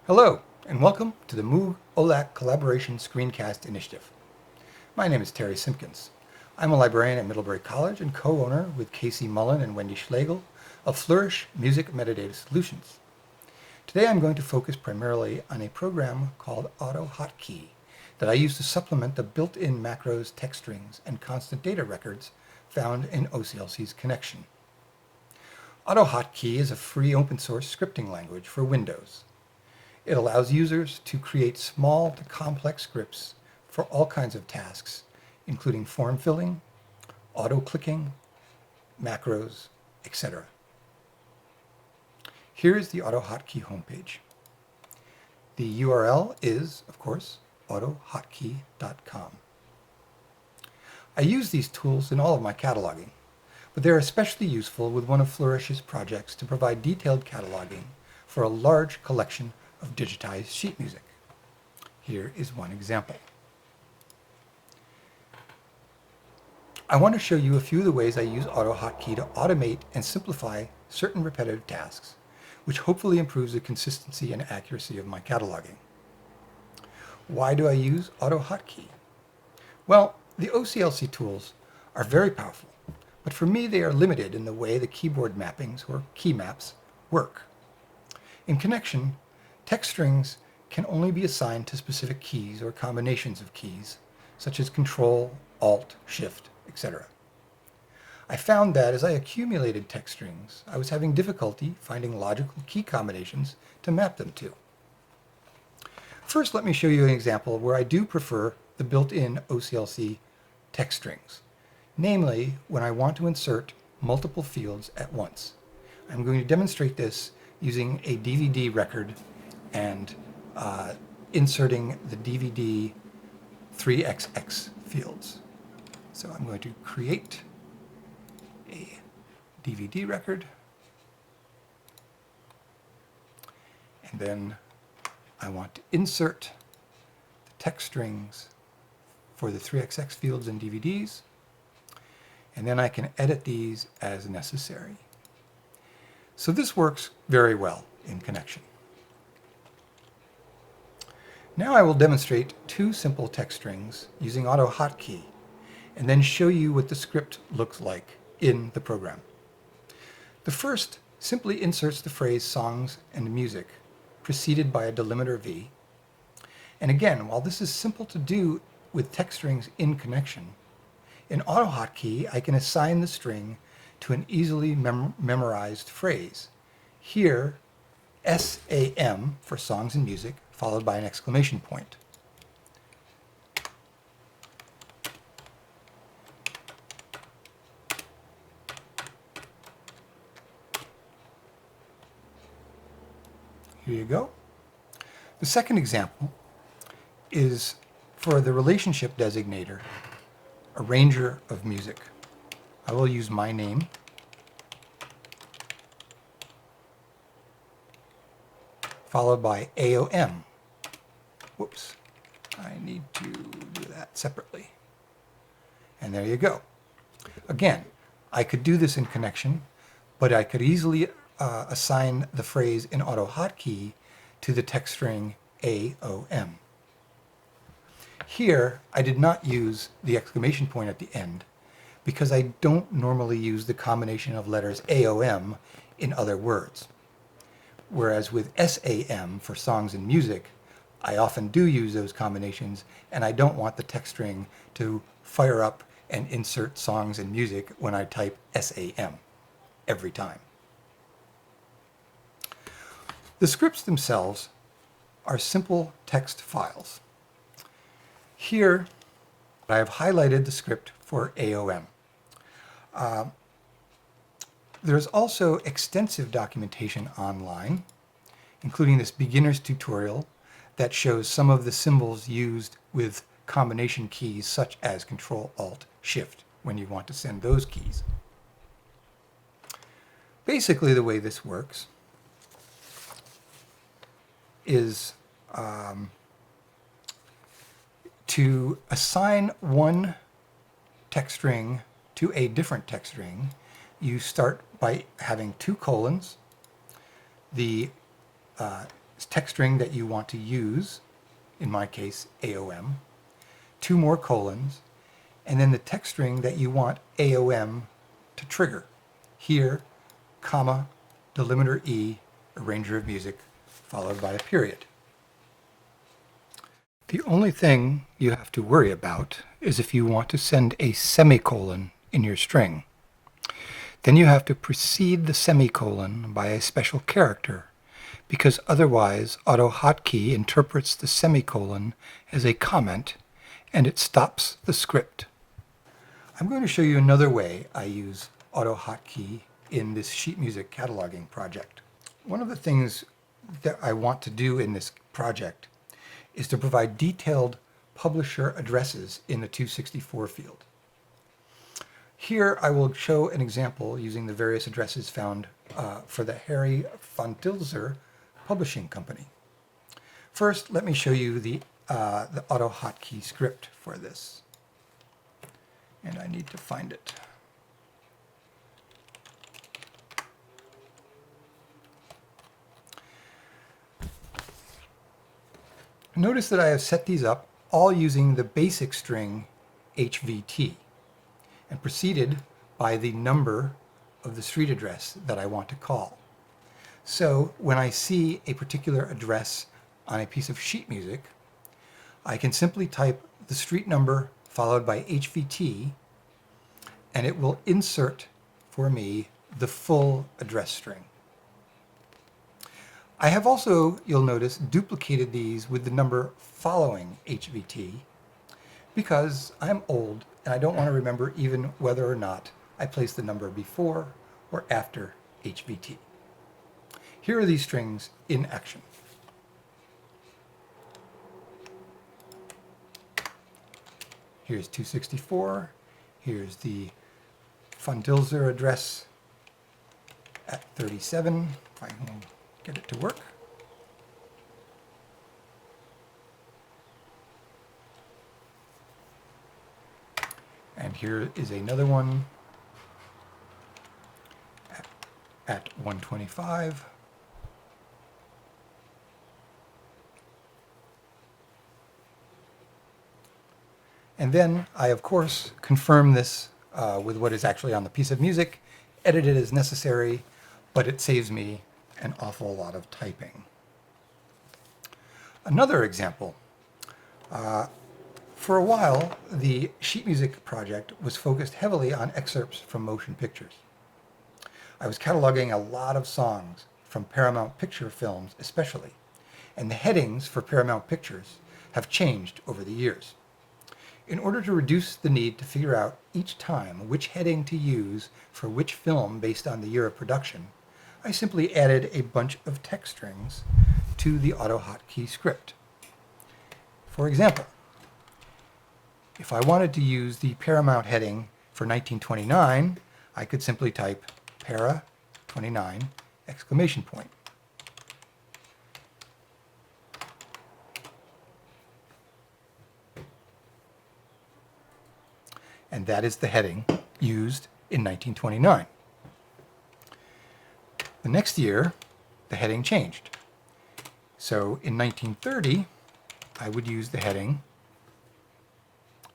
Hello, and welcome to the Moog OLAC Collaboration Screencast Initiative. My name is Terry Simpkins. I'm a librarian at Middlebury College and co-owner with Casey Mullen and Wendy Schlegel of Flourish Music Metadata Solutions. Today I'm going to focus primarily on a program called AutoHotKey that I use to supplement the built-in macros, text strings, and constant data records found in OCLC's Connexion. AutoHotKey is a free open source scripting language for Windows. It allows users to create small to complex scripts for all kinds of tasks, including form filling, auto-clicking, macros, etc. Here is the AutoHotKey homepage. The URL is, of course, autohotkey.com. I use these tools in all of my cataloging, but they're especially useful with one of Flourish's projects to provide detailed cataloging for a large collection of digitized sheet music. Here is one example. I want to show you a few of the ways I use AutoHotKey to automate and simplify certain repetitive tasks, which hopefully improves the consistency and accuracy of my cataloging. Why do I use AutoHotKey? Well, the OCLC tools are very powerful, but for me they are limited in the way the keyboard mappings, or key maps, work. In Connexion, text strings can only be assigned to specific keys or combinations of keys, such as Control, Alt, Shift, etc. I found that as I accumulated text strings, I was having difficulty finding logical key combinations to map them to. First, let me show you an example where I do prefer the built-in OCLC text strings, namely when I want to insert multiple fields at once. I'm going to demonstrate this using a DVD record and inserting the DVD 3XX fields. So I'm going to create a DVD record, and then I want to insert the text strings for the 3XX fields and DVDs, and then I can edit these as necessary. So this works very well in Connexion. Now I will demonstrate two simple text strings using AutoHotKey, and then show you what the script looks like in the program. The first simply inserts the phrase songs and music, preceded by a delimiter V. And again, while this is simple to do with text strings in Connexion, in AutoHotKey I can assign the string to an easily memorized phrase. Here, SAM for songs and music, followed by an exclamation point. Here you go. The second example is for the relationship designator, arranger of music. I will use my name. Followed by AOM. Whoops, I need to do that separately. And there you go. Again, I could do this in Connexion, but I could easily assign the phrase in AutoHotKey to the text string AOM. Here, I did not use the exclamation point at the end because I don't normally use the combination of letters AOM in other words. Whereas with SAM for songs and music, I often do use those combinations, and I don't want the text string to fire up and insert songs and music when I type SAM every time. The scripts themselves are simple text files. Here, I have highlighted the script for AOM. There's also extensive documentation online, including this beginner's tutorial that shows some of the symbols used with combination keys such as Control, Alt, Shift when you want to send those keys. Basically, the way this works is to assign one text string to a different text string. You start by having two colons. The text string that you want to use, in my case, AOM, 2 more colons, and then the text string that you want AOM to trigger. Here, comma, delimiter E, arranger of music, followed by a period. The only thing you have to worry about is if you want to send a semicolon in your string. Then you have to precede the semicolon by a special character, because otherwise AutoHotKey interprets the semicolon as a comment and it stops the script. I'm going to show you another way I use AutoHotKey in this sheet music cataloging project. One of the things that I want to do in this project is to provide detailed publisher addresses in the 264 field. Here I will show an example using the various addresses found for the Harry von Dilzer Publishing Company. First, let me show you the AutoHotKey script for this. And I need to find it. Notice that I have set these up all using the basic string HVT and preceded by the number of the street address that I want to call. So when I see a particular address on a piece of sheet music, I can simply type the street number followed by HVT, and it will insert for me the full address string. I have also, you'll notice, duplicated these with the number following HVT because I'm old and I don't want to remember even whether or not I place the number before or after HVT. Here are these strings in action. Here's 264. Here's the von Dilzer address at 37. If I can get it to work. And here is another one at 125. And then I, of course, confirm this with what is actually on the piece of music, edit it as necessary, but it saves me an awful lot of typing. Another example. For a while, the sheet music project was focused heavily on excerpts from motion pictures. I was cataloging a lot of songs from Paramount Picture films especially, and the headings for Paramount Pictures have changed over the years. In order to reduce the need to figure out each time which heading to use for which film based on the year of production, I simply added a bunch of text strings to the AutoHotKey script. For example, if I wanted to use the Paramount heading for 1929, I could simply type para 29 exclamation point. And that is the heading used in 1929. The next year, the heading changed. So in 1930, I would use the heading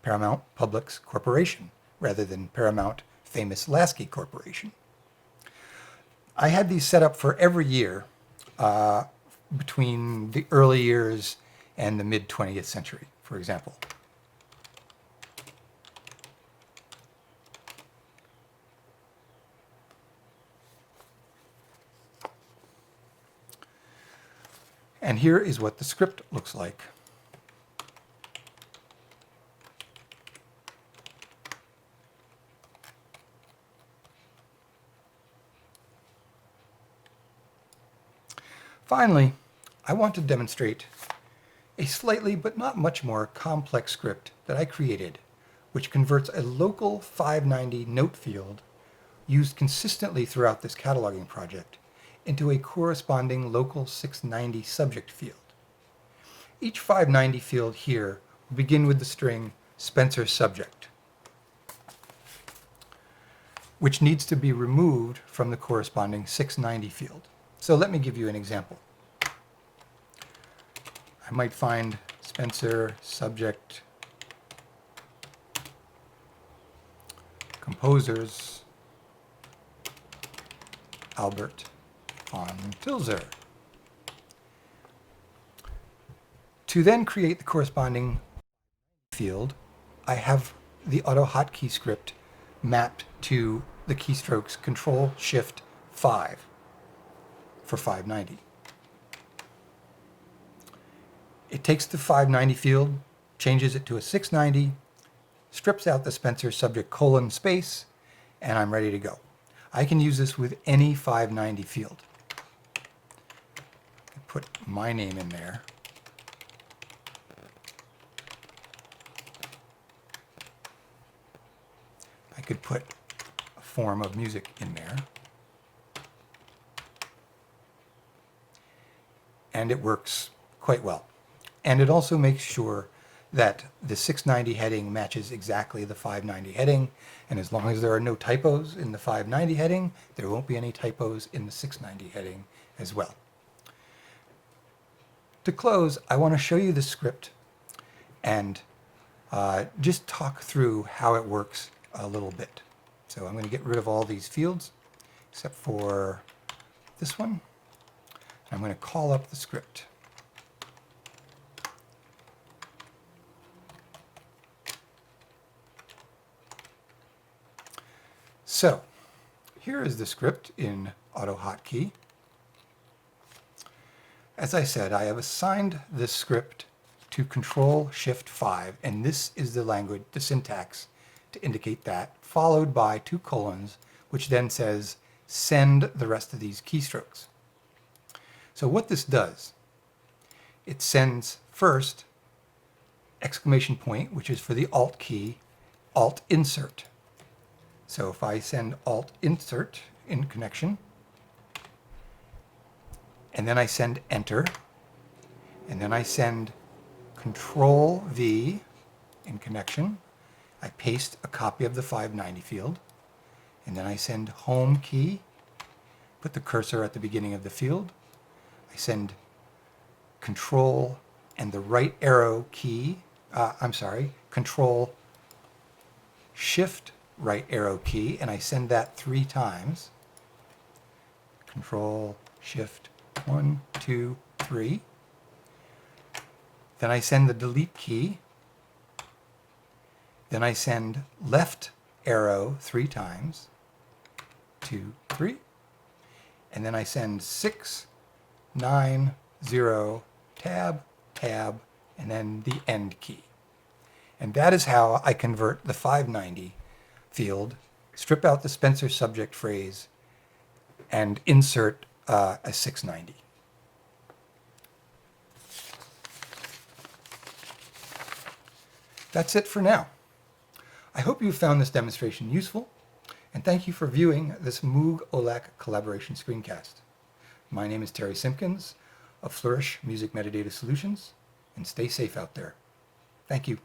Paramount Publix Corporation rather than Paramount Famous Lasky Corporation. I had these set up for every year between the early years and the mid-20th century, for example. And here is what the script looks like. Finally, I want to demonstrate a slightly but not much more complex script that I created, which converts a local 590 note field used consistently throughout this cataloging project into a corresponding local 690 subject field. Each 590 field here will begin with the string Spencer subject, which needs to be removed from the corresponding 690 field. So let me give you an example. I might find Spencer subject composers Albert von Tilzer. To then create the corresponding field, I have the AutoHotKey script mapped to the keystrokes Control-Shift-5 for 590. It takes the 590 field, changes it to a 690, strips out the Spencer subject colon space, and I'm ready to go. I can use this with any 590 field. I put my name in there. I could put a form of music in there. And it works quite well. And it also makes sure that the 690 heading matches exactly the 590 heading, and as long as there are no typos in the 590 heading, there won't be any typos in the 690 heading as well. To close, I want to show you the script and just talk through how it works a little bit. So I'm going to get rid of all these fields except for this one. I'm going to call up the script. So here is the script in AutoHotKey. As I said, I have assigned this script to Control-Shift-5, and this is the language, the syntax to indicate that, followed by 2 colons, which then says send the rest of these keystrokes. So what this does, it sends first exclamation point, which is for the Alt key, Alt insert. So if I send Alt insert in Connexion, and then I send enter, and then I send Control V in Connexion, I paste a copy of the 590 field, and then I send home key, put the cursor at the beginning of the field, I send Control and the right arrow key, Control Shift right arrow key, and I send that 3 times. Control Shift 1, 2, 3. Then I send the delete key. Then I send left arrow 3 times. 2, 3. And then I send 6, 9, 0, tab, tab, and then the end key. And that is how I convert the 590 field, strip out the Spencer subject phrase, and insert a 690. That's it for now. I hope you found this demonstration useful, and thank you for viewing this Moog OLAC collaboration screencast. My name is Terry Simpkins of Flourish Music Metadata Solutions, and stay safe out there. Thank you.